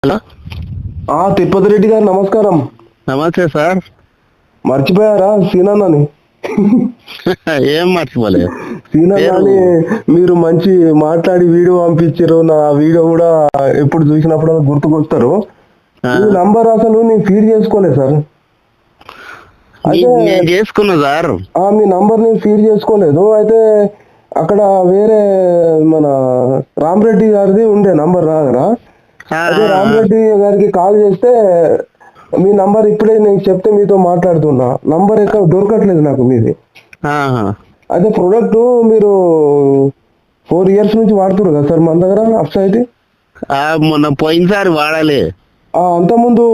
Hello. Tirupati Reddy గారు నమస్కారం. నమస్తే సార్. మర్చిపోయారా సీనన్నని? ఏం మర్చిపోలేదు. సీనన్నని మీరు మంచి మాట్లాడి వీడియో పంపించారు. నా వీడియో కూడా ఎప్పుడు చూసినప్పుడు గుర్తుకొస్తారు. మీ నంబర్ అసలు నేను ఫీడ్ చేసుకోలేదు సార్. నేను చేసుకున్నా సార్. మీ నంబర్ నేను ఫీడ్ చేసుకోలేదు. అయితే అక్కడ వేరే మన రామరెడ్డి గారిది ఉండే నంబర్ నా దగ్గర. అదే రామరెడ్డి గారికి కాల్ చేస్తే మీ నంబర్ ఇప్పుడే నేను చెప్తే మీతో మాట్లాడుతున్నా. నంబర్ ఎక్కడ దొరకట్లేదు నాకు మీది. అదే ప్రొడక్ట్ మీరు 4 years నుంచి వాడుతున్నారు కదా సార్ మన దగ్గర అప్సైట్? మొన్న పోయినసారి వాడాలి. అంతకుముందు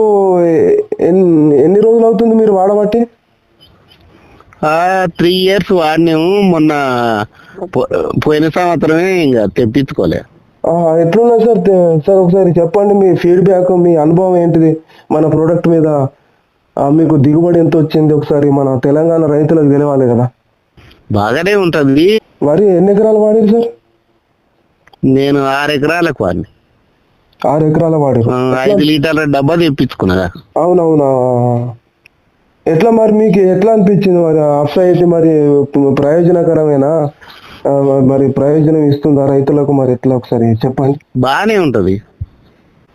ఎన్ని రోజులు అవుతుంది మీరు వాడబట్టి? 3 years వాడినాము. మొన్న పోయిన సంవత్సరమే ఇంకా తెప్పించుకోలే. ఎట్లున్నా సార్? సార్ ఒకసారి చెప్పండి మీ ఫీడ్బ్యాక్, మీ అనుభవం ఏంటిది మన ప్రోడక్ట్ మీద. మీకు దిగుబడి ఎంత వచ్చింది ఒకసారి మన తెలంగాణ రైతులకు తెలియాలి కదా. బాగానే ఉంటది. వరి ఎన్ని ఎకరాలు వాడారు సార్? నేను 6 ఎకరాలకు వాడిని. 6 ఎకరాలు వాడారు. 5 లీటర్ల డబ్బా తెప్పించుకున్నా. అవునవునా. ఎట్లా మరి మీకు ఎట్లా అనిపించింది మరి అప్సైట్? మరి ప్రయోజనకరమేనా? మరి ప్రయోజనం ఇస్తుందా రైతులకు? మరి ఎట్లా ఒకసారి చెప్పండి. బాగానే ఉంటది.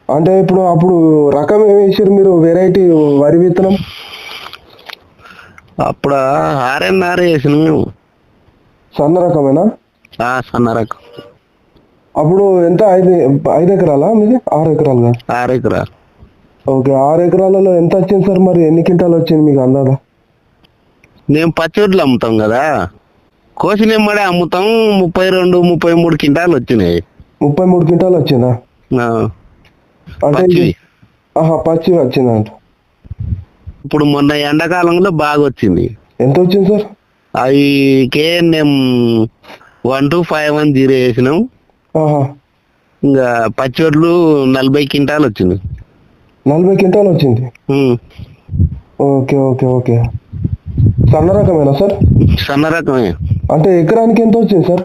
అంటే అప్పుడు రకం ఏమి వేసారు మీరు? వెరైటీ వరి విత్తనం అప్పుడు RNR వేసిన మేము. సన్న రకమేనా? సన్న రకం. అప్పుడు ఎంత? 5 ఎకరాలా మీది? 6 ఎకరాలుగా? 6 ఎకరాలు. ఓకే. 6 ఎకరాలలో ఎంత వచ్చింది సార్? మరి ఎన్ని క్వింటాలు వచ్చింది మీకు అందాదా? మేము పచ్చొడ్లు అమ్ముతాం కదా, కోసినెమ్మడే అమ్ముతాం. 32-33 క్వింటాలు వచ్చినాయి. 33 క్వింటాలు వచ్చిందా? అంటే పచ్చి వచ్చిందంట. ఇప్పుడు మొన్న ఎండాకాలంలో బాగా వచ్చింది. ఎంత వచ్చింది సార్? అవి KNM 1251 వేసినాం. ఇంకా పచ్చొడ్లు 40 క్వింటాలు వచ్చింది. 40 క్వింటాలు వచ్చింది. Okay okay okay. సన్న రకమేనా సార్? సన్న రకమే. అంటే ఎకరానికి ఎంత వచ్చింది సార్?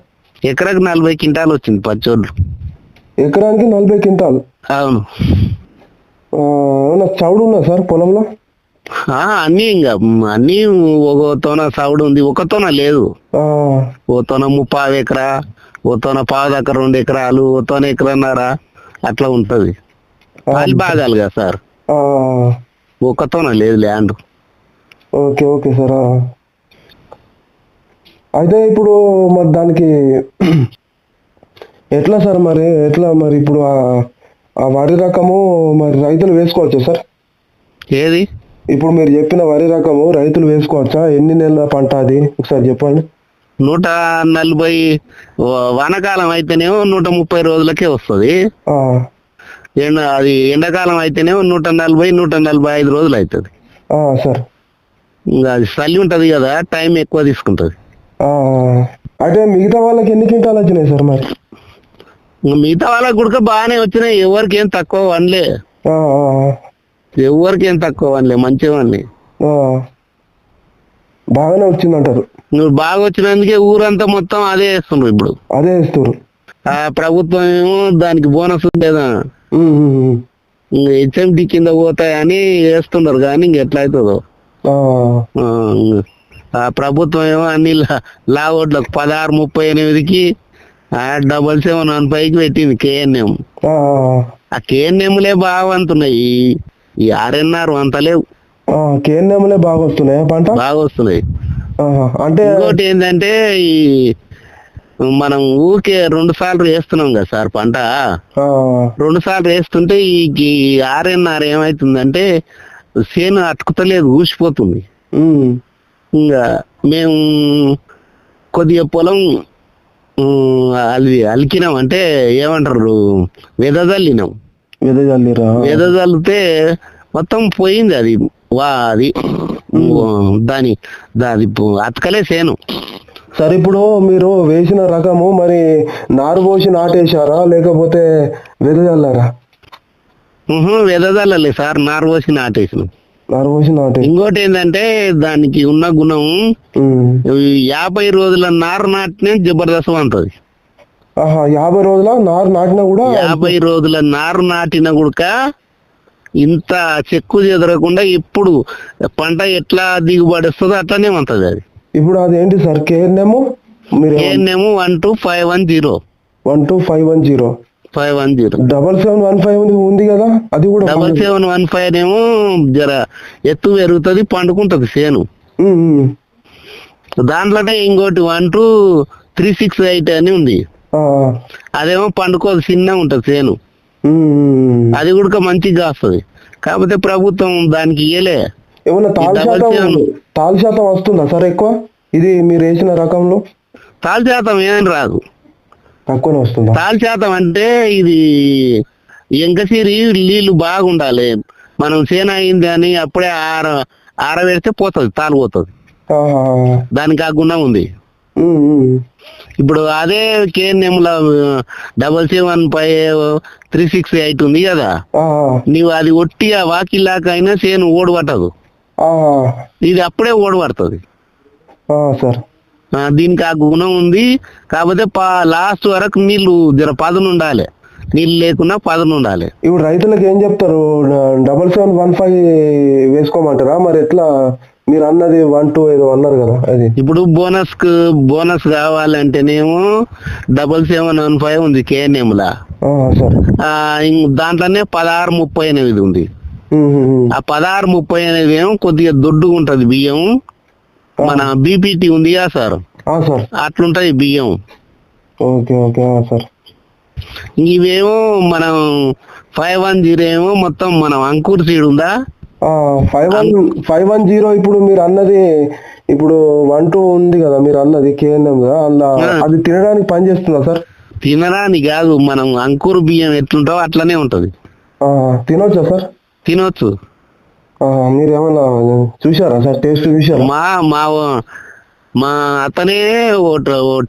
ఎకరాకి 40 క్వింటాలు వచ్చింది పచ్చోళ్ళు. ఎకరానికి 40 క్వింటాలు? అవును. ఏమన్నా చౌడు ఉందా సార్ పొలంలో? అన్ని ఇంకా అన్ని ఒక తోన సౌడు ఉంది, ఒక తోన లేదు. ఓ తోన 30 ఎకరా, ఓ తోన 2 ఎకరాలు, ఓ తోన ఎకరన్నర అట్లా ఉంటది. పాలి భాగాలు కదా సార్, ఒక తోన లేదు ల్యాండ్. Okay okay sir. అయితే ఇప్పుడు మరి దానికి ఎట్లా సార్? మరి ఎట్లా మరి ఇప్పుడు ఆ వరి రకము మరి రైతులు వేసుకోవచ్చా సార్? ఏది? ఇప్పుడు మీరు చెప్పిన వరి రకము రైతులు వేసుకోవచ్చా? ఎన్ని నెలల పంట అది ఒకసారి చెప్పండి. 140 వానకాలం అయితేనేమో 130 రోజులకే వస్తుంది. అది ఎండాకాలం అయితేనేమో 140-145 రోజులు అవుతుంది సార్. ఇంకా అది చలి ఉంటది కదా, టైం ఎక్కువ తీసుకుంటది. అంటే మిగతా వాళ్ళకి ఎన్ని క్వింటాలు వచ్చినాయి సార్ మరి? మిగతా వాళ్ళకి కూడా బాగానే వచ్చినాయి. ఎవరికి ఏం తక్కువ వన్లే. ఎవరికి ఏం తక్కువ వన్లే, మంచిగా వన్లే. బాగానే వచ్చిందంటారు. నువ్వు బాగా వచ్చినందుకే ఊరంతా మొత్తం అదే వేస్తున్నారు. ఇప్పుడు అదే వేస్తారు. ప్రభుత్వం ఏమో దానికి బోనస్ ఉండేదా, HMT కింద పోతాయని వేస్తున్నారు. కానీ ఇంకెట్లా అవుతుందో. ప్రభుత్వం ఏమో అన్ని లావోట్లకు 1638కి 7715కి పెట్టింది KNM. ఆ KNMలే బాగా అంటున్నాయి. ఈ RNR అంత లేవు. KNMలే బాగా వస్తున్నాయి, పంట బాగా వస్తున్నాయి. అంటే ఇంకోటి ఏంటంటే ఈ మనం ఊరికే 2 సార్లు వేస్తున్నాం కదా సార్ పంట. 2 సార్లు వేస్తుంటే ఈ RNR ఏమైతుందంటే చేను అతుకుతలేదు, ఊసిపోతుంది. ఇంకా మేము కొద్దిగా పొలం అది అలికినాం, అంటే ఏమంటారు, వెదజల్లినాం. వెదజల్లితే మొత్తం పోయింది అది. అది దాని అతకలే చేను. సరే, ఇప్పుడు మీరు వేసిన రకము మరి నారు పోసి నాటేశారా లేకపోతే వెదజల్లారా? వెదజల్లలే సార్, నారు పోసి నాటేసినాం. ఇంకోటి ఏంటంటే దానికి ఉన్న గుణం 50 రోజుల నారు నాటినే జబర్దస్త్ అంటది. 50 రోజుల నారు నాటినా కూడా 50 రోజుల నారు నాటిన కూడా ఇంత చెక్కు చెదరకుండా ఇప్పుడు పంట ఎట్లా దిగుబడి వస్తుందో అట్లానే ఉంటది అది. ఇప్పుడు అది ఏంటి సార్ కేఎన్ఎం మీరు KNM 12510 12510 510 7715 ఉంది కదా అది కూడా 7715 ఏమో జర ఎత్తు పెరుగుతుంది పండుకుంటది చేను. దాంట్లోనే ఇంకోటి 12368 అని ఉంది, అదేమో పండుకోదు చిన్నగా ఉంటది చేను, అది కూడా మంచిగా కాస్తుంది. కాకపోతే ప్రభుత్వం దానికి ఇయ్యలే. ఏమన్నా తాలు శాతం వస్తుందా సార్ ఎక్కువ ఇది మీరు వేసిన రకంలో? తాలు శాతం ఏం రాదు, తక్కువనే వస్తుందా? తాలు శాతం అంటే ఇది ఎంకసిరి నీళ్లు బాగుండాలి. మనం చేను అయింది అని అప్పుడే ఆరబెడితే పోతుంది, తాలు పోతుంది, దానికి ఆ గుణం ఉంది. ఇప్పుడు అదే KNM 775368 ఉంది కదా, నీవు అది ఒట్టిగా వాకిలాక అయినా చేను ఓడి పట్టదు, ఇది అప్పుడే ఓడి పడుతుంది సార్. దీనికి ఆ గుణం ఉంది. కాకపోతే లాస్ట్ వరకు నీళ్లు జర పదును ఉండాలి, నీళ్ళు లేకున్నా పదును ఉండాలి. ఇప్పుడు రైతులకు ఏం చెప్తారు? 7715 వేసుకోమంటారా మరి ఎట్లా? మీరు అన్నది 12 ఏదో అన్నారు కదా అది. ఇప్పుడు బోనస్ కావాలంటేనేమో 7715 ఉంది KNM లా, దాంట్లోనే 1638 ఉంది. ఆ 1638 ఏమో కొద్దిగా దొడ్డుగా ఉంటది బియ్యం, మన BPT ఉంది కదా సార్, అట్లుంటది బియ్యం. ఇవేమో మనం 510 ఏమో మొత్తం మనం అంకుర్ సీడ్ ఉందా 510. ఇప్పుడు మీరు అన్నది ఇప్పుడు 12 ఉంది కదా మీరు అన్నది KNM అది తినడానికి పని చేస్తుందా సార్? తినడానికి కాదు, మనం అంకుర్ బియ్యం ఎట్లుంటావో అట్లనే ఉంటది. తినొచ్చా సార్? తినొచ్చు. మీరు ఏమన్నా చూసారా సార్? టేస్ట్ చూసారా? మా అతనే ఓ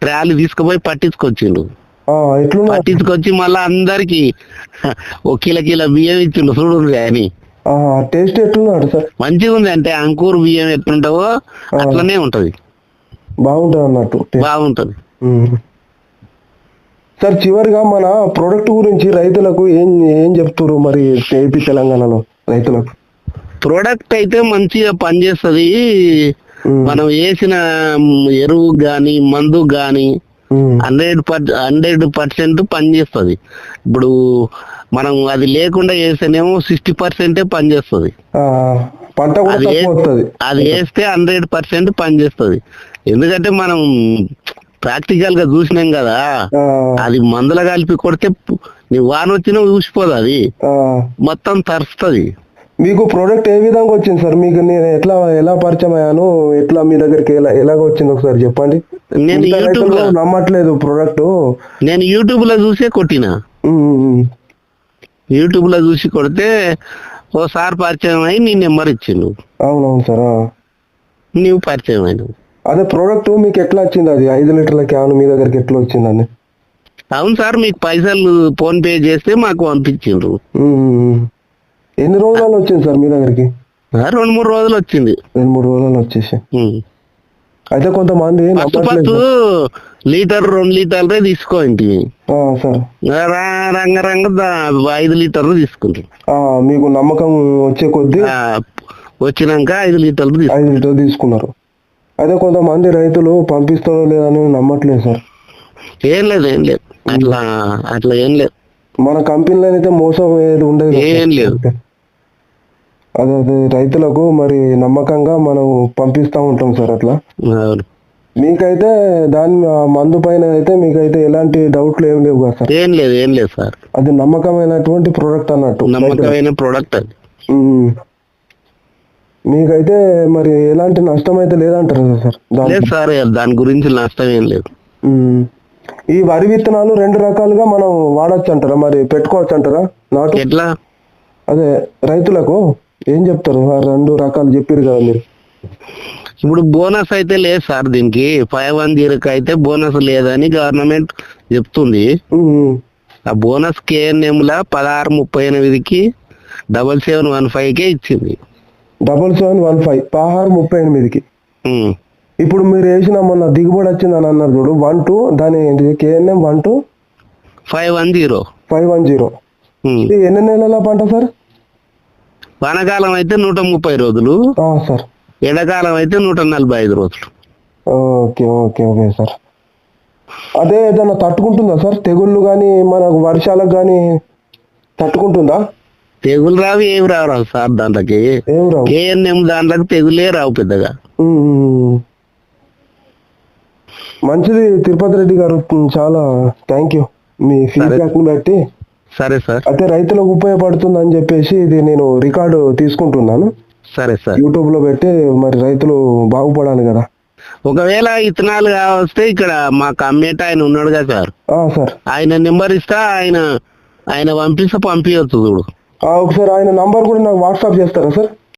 ట్రాలీ తీసుకుపోయి పట్టించుకొచ్చిండు, పట్టించుకొచ్చి మళ్ళా అందరికి ఓ కిలో బియ్యం ఇచ్చిండు చూడు అని. టేస్ట్ ఎట్లున్నాడు సార్? మంచిగా ఉంది, అంటే అంకూరు బియ్యం ఎట్లుంటావో అట్లనే ఉంటది, బాగుంటది అన్నట్టు, బాగుంటది సార్. చివరిగా మన ప్రోడక్ట్ గురించి రైతులకు ఏం చెప్తారు మరి ఏపీ తెలంగాణలో రైతులకు? ప్రోడక్ట్ అయితే మంచిగా పనిచేస్తుంది, మనం వేసిన ఎరువు గాని మందు గాని 100% పనిచేస్తుంది. ఇప్పుడు మనం అది లేకుండా వేస్తేనేమో 60% పనిచేస్తుంది, అది వేస్తే 100% పనిచేస్తుంది. ఎందుకంటే మనం ప్రాక్టికల్ గా చూసినాం కదా, అది మందుల కలిపి కొడితే నీ వాన వచ్చినా ఊసిపోదు, అది మొత్తం తరుస్తుంది. మీకు ప్రోడక్ట్ ఏ విధంగా వచ్చింది సార్? మీకు నేను ఎలా పరిచయం అయ్యాను, ఎట్లా మీ దగ్గరికి ఎలాగ వచ్చింది ఒకసారి చెప్పండి. నేను యూట్యూబ్ లో నమ్మట్లేదు ప్రోడక్ట్, నేను యూట్యూబ్ లో చూసే కొట్టినా. యూట్యూబ్ లో చూసి కొడితే ఓసారి పరిచయం అయి నీ నెంబర్ ఇచ్చిండు. అవునవును సార్, నీవు పరిచయం అయినావు. అదే ప్రోడక్ట్ మీకు ఎట్లా వచ్చింది? అది 5 లీటర్ల క్యాన్ మీ దగ్గరికి ఎట్లా వచ్చిందని? అవును సార్, మీకు పైసలు ఫోన్ పే చేస్తే మాకు పంపించిండ్రు. ఎన్ని రోజులలో వచ్చింది సార్ మీ దగ్గరికి? 2-3 రోజులు వచ్చింది. 2-3 రోజులలో వచ్చేసి. అయితే కొంతమంది ఫస్ట్ లీటర్ 2 లీటర్లే తీసుకోండి సార్, రంగ 5 లీటర్లు తీసుకుంటారు. మీకు నమ్మకం వచ్చే కొద్దీ వచ్చినాక 5 లీటర్లు తీసుకున్నారు. అయితే కొంతమంది రైతులు పంపిస్తారో లేదని నమ్మట్లేదు సార్. ఏం లేదు అట్లా ఏం లేదు, మన కంపెనీలో అయితే మోసం ఏది ఉండదు, ఏం లేదు. అదే రైతులకు మరి నమ్మకంగా మనం పంపిస్తా ఉంటాం సార్. అట్లా మీకైతే దాని మందు పైన అయితే మీకైతే ఎలాంటి డౌట్లు ఏం లేవు కదా సార్? ఏం లేదు సార్, అది నమ్మకమైనటువంటి ప్రోడక్ట్ అన్నట్టు, నమ్మకమైన ప్రోడక్ట్ అది. మీకైతే మరి ఎలాంటి నష్టం అయితే లేదంటారు సార్? లేదు సార్, దాని గురించి నష్టం ఏం లేదు. ఈ వరి విత్తనాలు 2 రకాలుగా మనం వాడచ్చు అంటారా, మరి పెట్టుకోవచ్చు అంటారా నాటు? ఎట్లా? అదే రైతులకు ఏం చెప్తారు? 2 రకాలు చెప్పారు కదా మీరు. ఇప్పుడు బోనస్ అయితే లేదు సార్, దీనికి 510 అయితే బోనస్ లేదని గవర్నమెంట్ చెప్తుంది. ఆ బోనస్ KNM 1638కి 7715కే ఇచ్చింది. 7715 1638కి. ఇప్పుడు మీరు వేసిన మొన్న దిగుబడి వచ్చిందని అన్నారు చూడు 12, దాని ఏంటిది KNM 12 510. 510. ఇది ఎన్ని నెలల పంట సార్? వానకాలం అయితే 130 రోజులు, సార్. ఎండాకాలం అయితే 145 రోజులు. Okay okay okay sir. అదే ఏదైనా తట్టుకుంటుందా సార్? తెగుళ్ళు కానీ మనకు వర్షాలకు కానీ తట్టుకుంటుందా? తెగులు రావు, ఏమి రావు సార్ దాంట్లోకి. ఏం రావు. KNM దాంట్లోకి తెగులే రావు పెద్దగా. మంచిది తిరుపతి రెడ్డి గారు, చాలా థ్యాంక్ యూ మీ ఫీడ్బ్యాక్ ని బట్టి. సరే సార్. అయితే రైతులకు ఉపయోగపడుతుంది అని చెప్పేసి ఇది నేను రికార్డు తీసుకుంటున్నాను. సరే సార్. యూట్యూబ్ లో పెట్టి మరి రైతులు బాగుపడాలి కదా. ఒకవేళ ఇత్తనాలు కావస్తే ఇక్కడ మాకు అమ్మేట ఆయన ఉన్నాడు కదా సార్, సార్ ఆయన నెంబర్ ఇస్తా, ఆయన పంపిస్తే పంపించచ్చు చూడు. ఒకసారి ఆయన నంబర్ కూడా నాకు వాట్సాప్ చేస్తారా సార్?